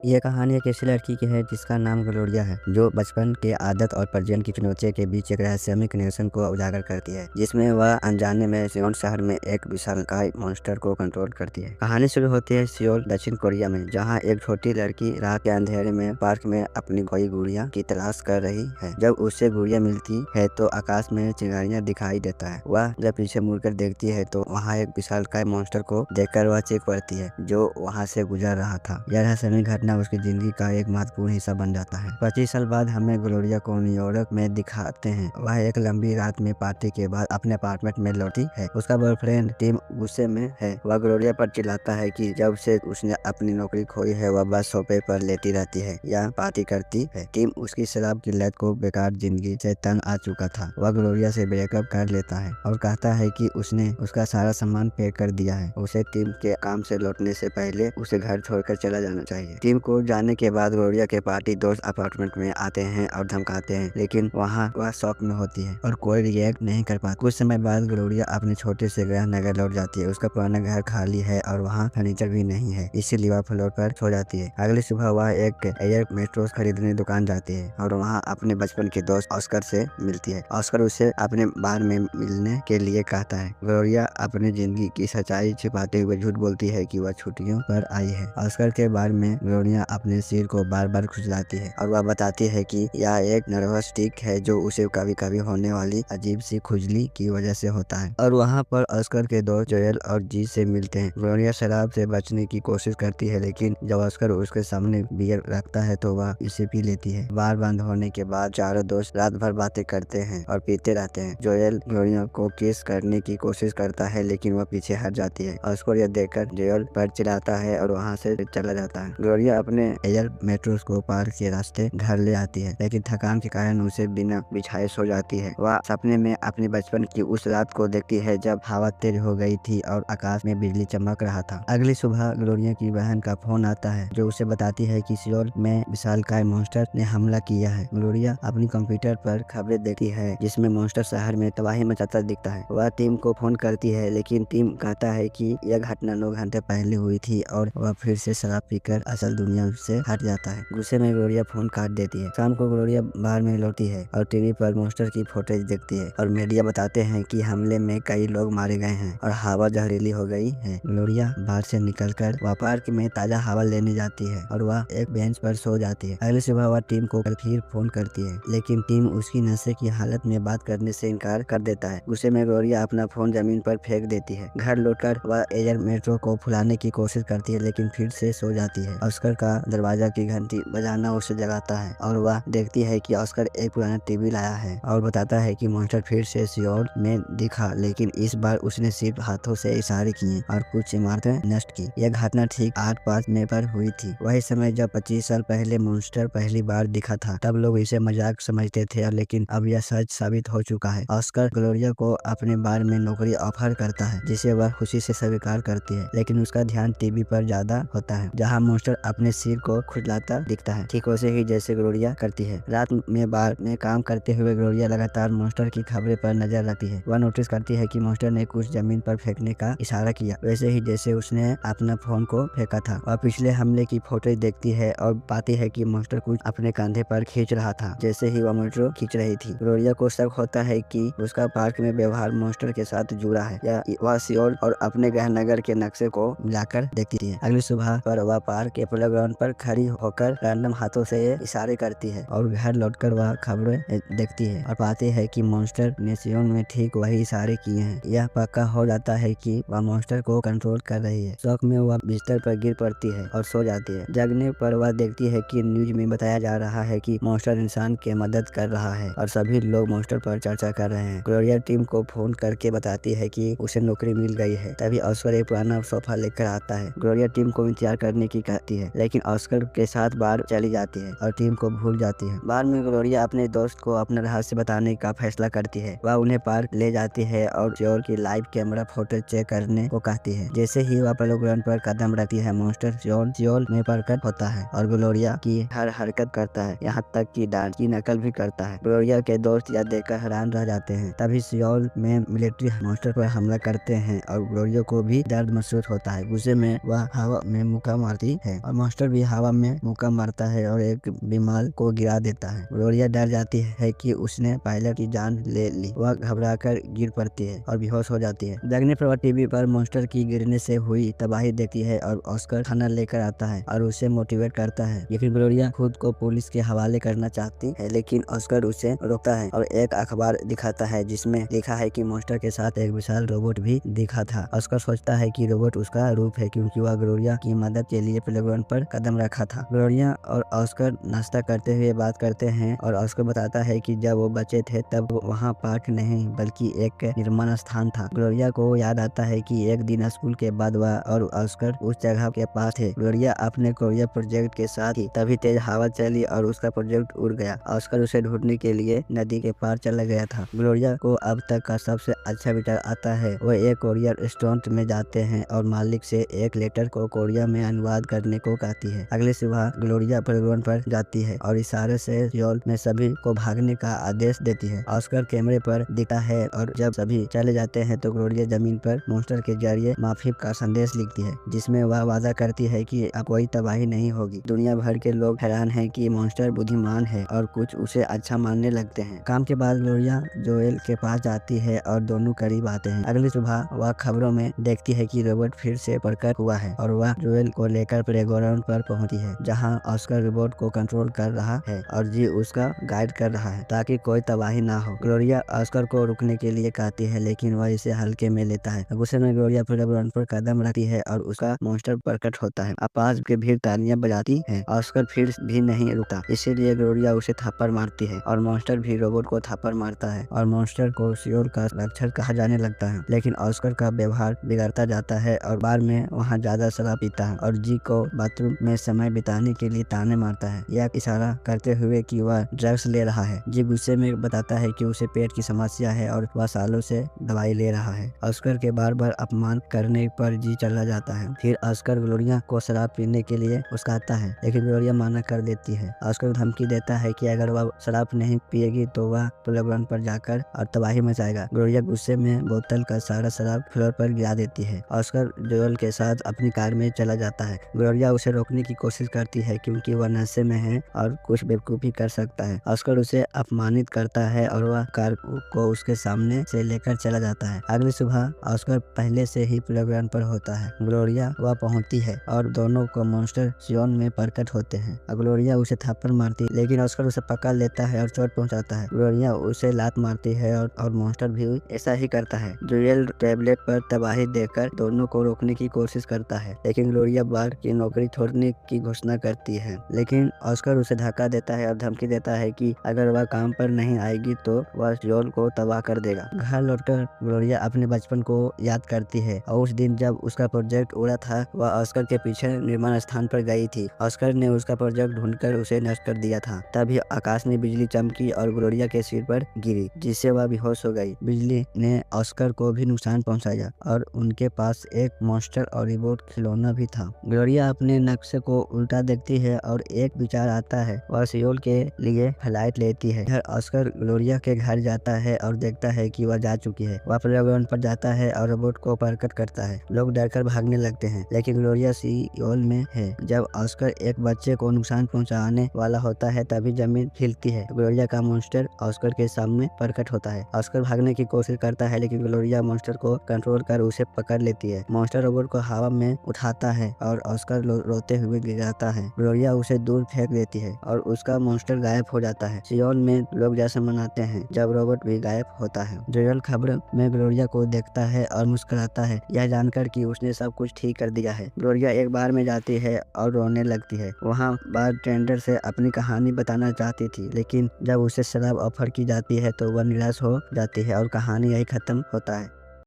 ये कहानी एक ऐसी लड़की की है जिसका नाम ग्लोरिया है, जो बचपन के आदत और परिजन की चुनौतियों के बीच एक रहस्यमय कनेक्शन को उजागर करती है, जिसमें वह अनजाने में सियोल शहर में एक विशालकाय मॉन्स्टर को कंट्रोल करती है। कहानी शुरू होती है सियोल, दक्षिण कोरिया में, जहां एक छोटी लड़की रात के अंधेरे में पार्क में अपनी खोई गुड़िया की तलाश कर रही है। जब उसे गुड़िया मिलती है तो आकाश में चिंगारियां दिखाई देता है। वह जब पीछे मुड़कर देखती है तो वहाँ एक विशालकाय मॉन्स्टर को देखकर वह चीख पड़ती है, जो वहाँ से गुजर रहा था। यह रहस्यमय घटना उसकी जिंदगी का एक महत्वपूर्ण हिस्सा बन जाता है। 25 साल बाद हमें ग्लोरिया को न्यूयॉर्क में दिखाते हैं। वह एक लंबी रात में पार्टी के बाद अपने अपार्टमेंट में लौटी है। उसका बॉयफ्रेंड टिम गुस्से में है। वह ग्लोरिया पर चिल्लाता है कि जब से उसने अपनी नौकरी खोई है वह बस सोफे पर लेटी रहती है या पार्टी करती है। टिम उसकी शराब की लत को बेकार जिंदगी से तंग आ चुका था। वह ग्लोरिया से ब्रेकअप कर लेता है और कहता है कि उसने उसका सारा सामान पे कर दिया है। उसे टिम के काम से लौटने से पहले उसे घर छोड़कर चला जाना चाहिए। टिम को जाने के बाद ग्लोरिया के पार्टी दोस्त अपार्टमेंट में आते हैं और धमकाते हैं, लेकिन वहाँ वह शॉक में होती है और कोई रिएक्ट नहीं कर पाती। कुछ समय बाद ग्लोरिया अपने छोटे से गृह नगर लौट जाती है। उसका पुराना घर खाली है और वहाँ फर्नीचर भी नहीं है, इसीलिए वह फ्लोर पर सो जाती है। अगली सुबह वह एक एयर मेट्रोस खरीदने दुकान जाती है और वहाँ अपने बचपन के दोस्त ऑस्कर से मिलती है। ऑस्कर उसे अपने बार में मिलने के लिए कहता है। ग्लोरिया अपनी जिंदगी की सच्चाई छिपाते हुए झूठ बोलती है कि वह छुट्टियों पर आई है। ऑस्कर के बार में ग्लोरिया अपने सिर को बार बार खुजलाती है और वह बताती है कि यह एक नर्वस टिक है जो उसे कभी कभी होने वाली अजीब सी खुजली की वजह से होता है। और वहाँ पर ऑस्कर के दोस्त जोएल और जी से मिलते हैं। ग्लोरिया शराब से बचने की कोशिश करती है, लेकिन जब ऑस्कर उसके सामने बियर रखता है तो वह इसे पी लेती है। बार बंद होने के बाद चारों दोस्त रात भर बातें करते हैं और पीते रहते हैं। जोएल ग्लोरिया को किस करने की कोशिश करता है, लेकिन वह पीछे हट जाती है। ऑस्कर यह देखकर जोएल पर चिल्लाता है और वहाँ से चला जाता है। ग्लोरिया अपने एयर मेट्रोस को पार्क के रास्ते घर ले आती है, लेकिन थकान के कारण उसे बिना बिछाए सो जाती है। वह सपने में अपने बचपन की उस रात को देखती है जब हवा तेज हो गई थी और आकाश में बिजली चमक रहा था। अगली सुबह ग्लोरिया की बहन का फोन आता है, जो उसे बताती है कि सियोल में विशालकाय मॉन्स्टर ने हमला किया है। ग्लोरिया अपनी कंप्यूटर पर खबरें देखती है, जिसमें मॉन्स्टर शहर में तबाही मचाता दिखता है। वह टीम को फोन करती है, लेकिन टीम कहता है कि यह घटना 9 घंटे पहले हुई थी और वह फिर से शराब पीकर असल दुनिया से हट जाता है। गुस्से में ग्लोरिया फोन काट देती है। शाम को ग्लोरिया बाहर में लौटी है और टीवी पर मॉन्स्टर की फुटेज देखती है और मीडिया बताते हैं कि हमले में कई लोग मारे गए हैं और हवा जहरीली हो गई है। ग्लोरिया बाहर से निकलकर वह पार्क में ताजा हवा लेने जाती है और वह एक बेंच पर सो जाती है। अगली सुबह वह टीम को फिर फोन करती है, लेकिन टीम उसकी नशे की हालत में बात करने से इनकार कर देता है। गुस्से में ग्लोरिया अपना फोन जमीन पर फेंक देती है। घर लौटकर वह एयर मेट्रो को फुलाने की कोशिश करती है, लेकिन फिर से सो जाती है। ऑस्कर का दरवाजा की घंटी बजाना उसे जगाता है और वह देखती है कि ऑस्कर एक पुराना टीवी लाया है और बताता है कि मॉन्स्टर फिर से सियोल में दिखा, लेकिन इस बार उसने सिर्फ हाथों से इशारे किए और कुछ इमारतें नष्ट की। यह घटना ठीक 8/5 में पर हुई थी, वही समय जब 25 साल पहले मॉन्स्टर पहली बार दिखा था। तब लोग इसे मजाक समझते थे, लेकिन अब यह सच साबित हो चुका है। ऑस्कर ग्लोरिया को अपने बार में नौकरी ऑफर करता है, जिसे वह खुशी से स्वीकार करती है, लेकिन उसका ध्यान टीवी पर ज्यादा होता है, जहाँ मॉन्स्टर अपने सिर को खुजलाता दिखता है, ठीक वैसे ही जैसे ग्लोरिया करती है। रात में बार में काम करते हुए ग्लोरिया लगातार मॉन्स्टर की खबरें पर नजर रखती है। वह नोटिस करती है कि मॉन्स्टर ने कुछ जमीन पर फेंकने का इशारा किया, वैसे ही जैसे उसने अपना फोन को फेंका था। वह पिछले हमले की फोटो देखती है और पाती है कि मॉन्स्टर कुछ अपने कंधे पर खींच रहा था, जैसे ही वह मेट्रो खींच रही थी। ग्लोरिया को शक होता है कि उसका पार्क में व्यवहार मॉन्स्टर के साथ जुड़ा है, या वह सियोल और अपने गृह नगर के नक्शे को मिलाकर देखती है। अगली सुबह पर वह पार्क के प्लेग्राउंड पर खड़ी होकर रैंडम हाथों से इशारे करती है और घर लौटकर वह खबरें देखती है और पाती है कि मॉन्स्टर ने सियोल में ठीक वही इशारे किए हैं। यह पक्का हो जाता है कि वह मॉन्स्टर को कंट्रोल कर रही है। शौक में वह बिस्तर पर गिर पड़ती है और सो जाती है। जगने पर वह देखती है कि न्यूज में बताया जा रहा है कि मॉन्स्टर इंसान की मदद कर रहा है और सभी लोग मॉन्स्टर पर चर्चा कर रहे हैं। ग्लोरिया टीम को फोन करके बताती है कि उसे नौकरी मिल गई है। तभी ऑस्कर एक पुराना सोफा लेकर आता है। ग्लोरिया टीम को इंतजार करने की कहती है, लेकिन ऑस्कर के साथ बाहर चली जाती है और टीम को भूल जाती है। बाद में ग्लोरिया अपने दोस्त को अपना रहस्य बताने का फैसला करती है। वह उन्हें पार्क ले जाती है और सियोल की लाइव कैमरा फोटो चेक करने को कहती है। जैसे ही वह प्लेग्राउंड पर कदम रखती है, मॉन्स्टर सियोल में प्रकट होता है और ग्लोरिया की हर हरकत करता है, यहाँ तक कि डांस की नकल भी करता है। ग्लोरिया के दोस्त यह देखकर हैरान रह जाते हैं। तभी सियोल में मिलिट्री मॉन्स्टर पर हमला करते हैं और ग्लोरिया को भी दर्द महसूस होता है। गुस्से में वह हवा में मुक्का मारती है और मॉन्स्टर भी हवा में मुक्का मारता है और एक विमान को गिरा देता है। ग्लोरिया डर जाती है कि उसने पायलट की जान ले ली। वह घबराकर गिर पड़ती है और बेहोश हो जाती है। जगने पर वह टीवी पर मॉन्स्टर की गिरने से हुई तबाही देखती है और ऑस्कर खाना लेकर आता है और उसे मोटिवेट करता है। लेकिन ग्लोरिया खुद को पुलिस के हवाले करना चाहती है, लेकिन ऑस्कर उसे रोकता है और एक अखबार दिखाता है जिसमें लिखा है कि मॉन्स्टर के साथ एक विशाल रोबोट भी दिखा था। ऑस्कर सोचता है कि रोबोट उसका रूप है क्योंकि वह ग्लोरिया की मदद के लिए प्लेग्राउंड पर कदम रखा था। ग्लोरिया और ऑस्कर नाश्ता करते हुए बात करते हैं और ऑस्कर बताता है कि जब वो बच्चे थे तब वहाँ पार्क नहीं बल्कि एक निर्माण स्थान था। ग्लोरिया को याद आता है कि एक दिन स्कूल के बाद वह और ऑस्कर उस जगह के पास थे। ग्लोरिया अपने कोरिया प्रोजेक्ट के साथ थी, तभी तेज हवा चली और उसका प्रोजेक्ट उड़ गया। ऑस्कर उसे ढूंढने के लिए नदी के पार चला गया था। ग्लोरिया को अब तक का सबसे अच्छा विचार आता है। वो एक कोरियर रेस्टोरेंट में जाते हैं और मालिक से एक लेटर को कोरिया में अनुवाद करने को कहती है। अगले सुबह ग्लोरिया प्लेग्राउंड पर जाती है और इशारे से सियोल में सभी को भागने का आदेश देती है। ऑस्कर कैमरे पर दिखता है और जब सभी चले जाते हैं तो ग्लोरिया जमीन पर मॉन्स्टर के जरिए माफी का संदेश लिखती है, जिसमें वह वादा करती है कि अब कोई तबाही नहीं होगी। दुनिया भर के लोग हैरान हैं कि मॉन्स्टर बुद्धिमान है और कुछ उसे अच्छा मानने लगते हैं। काम के बाद ग्लोरिया जोएल के पास जाती है और दोनों करीब आते हैं। अगली सुबह वह खबरों में देखती है कि रोबोट फिर से प्रकट हुआ है और वह जोएल को लेकर प्लेग्राउंड पर पहुंची है, जहां ऑस्कर रोबोट को कंट्रोल कर रहा है और जी उसका गाइड कर रहा है ताकि कोई तबाही ना हो। ग्लोरिया ऑस्कर को रुकने के लिए कहती है, लेकिन वह इसे हल्के में लेता है। गुस्से में ग्लोरिया प्लेग्राउंड पर कदम रखती है और उसका मॉन्स्टर प्रकट होता है। आसपास के भीड़ तालियां बजाती है। ऑस्कर फिर भी नहीं रुकता, इसीलिए ग्लोरिया उसे थप्पड़ मारती है और मॉन्स्टर भी रोबोट को थप्पड़ मारता है और मॉन्स्टर को सियोल का रक्षक कहा जाने लगता है। लेकिन ऑस्कर का व्यवहार बिगड़ता जाता है और बार में वहाँ ज्यादा शराब पीता है और जी को बाथरूम में समय बिताने के लिए ताने मारता है, यह इशारा करते हुए कि वह ड्रग्स ले रहा है। जी गुस्से में बताता है कि उसे पेट की समस्या है और वह सालों से दवाई ले रहा है। ऑस्कर के बार बार अपमान करने पर जी चला जाता है। फिर ऑस्कर ग्लोरिया को शराब पीने के लिए उकसाता है, लेकिन ग्लोरिया मना कर देती है। ऑस्कर धमकी देता है कि अगर वह शराब नहीं पिएगी तो वह प्लेग्राउंड पर जाकर और तबाही मचाएगा। ग्लोरिया गुस्से में बोतल का सारा शराब फ्लोर पर गिरा देती है। ऑस्कर जोएल के साथ अपनी कार में चला जाता है। ग्लोरिया उसे रोकने की कोशिश करती है क्योंकि वह नशे में है और कुछ बेवकूफी कर सकता है। ऑस्कर उसे अपमानित करता है और वह कार को उसके सामने से लेकर चला जाता है। अगली सुबह ऑस्कर पहले से ही प्लेग्राउंड पर होता है। ग्लोरिया वह पहुंचती है और दोनों को मॉन्स्टर सियोन में प्रकट होते हैं। ग्लोरिया उसे थप्पड़ मारती है, लेकिन ऑस्कर उसे पकड़ लेता है और चोट पहुंचाता है। ग्लोरिया उसे लात मारती है और मॉन्स्टर भी ऐसा ही करता है। जोएल टैबलेट पर तबाही देकर दोनों को रोकने की कोशिश करता है, लेकिन ग्लोरिया बार की नौकरी छोड़ने की घोषणा करती है। लेकिन ऑस्कर उसे धक्का देता है और धमकी देता है कि अगर वह काम पर नहीं आएगी तो वह सियोल को तबाह कर देगा। घर लौटकर ग्लोरिया अपने बचपन को याद करती है और उस दिन जब उसका प्रोजेक्ट उड़ा था वह ऑस्कर के पीछे निर्माण स्थान पर गई थी। ऑस्कर ने उसका प्रोजेक्ट ढूंढकर उसे नष्ट कर दिया था। तभी आकाश में बिजली चमकी और ग्लोरिया के सिर पर गिरी, जिससे वह बेहोश हो गई। बिजली ने ऑस्कर को भी नुकसान पहुंचाया और उनके पास एक मॉन्स्टर और रिबोट खिलौना भी था। ग्लोरिया अपने नक्शे को उल्टा देखती है और एक विचार आता है। वह सियोल के लिए फ्लाइट लेती है। इधर ऑस्कर ग्लोरिया के घर जाता है और देखता है कि वह जा चुकी है। वह प्लेग्राउंड पर जाता है और रोबोट को प्रकट करता है। लोग डरकर भागने लगते हैं, लेकिन ग्लोरिया सियोल में है। जब ऑस्कर एक बच्चे को नुकसान पहुंचाने वाला होता है तभी जमीन हिलती है। ग्लोरिया का मॉन्स्टर ऑस्कर के सामने प्रकट होता है। ऑस्कर भागने की कोशिश करता है, लेकिन ग्लोरिया मॉन्स्टर को कंट्रोल कर उसे पकड़ लेती है। मॉन्स्टर रोबोट को हवा में उठाता है और ऑस्कर रोते हुए गिराता है। ग्लोरिया उसे दूर फेंक देती है और उसका मॉन्स्टर गायब हो जाता है। सियोल में लोग जश्न मनाते हैं जब रोबोट भी गायब होता है। जोएल खबर में ग्लोरिया को देखता है और मुस्कुराता है, यह जानकर कि उसने सब कुछ ठीक कर दिया है। ग्लोरिया एक बार में जाती है और रोने लगती है। वहाँ बारटेंडर से अपनी कहानी बताना चाहती थी, लेकिन जब उसे शराब ऑफर की जाती है तो वह निराश हो जाती है और कहानी यही खत्म होता है।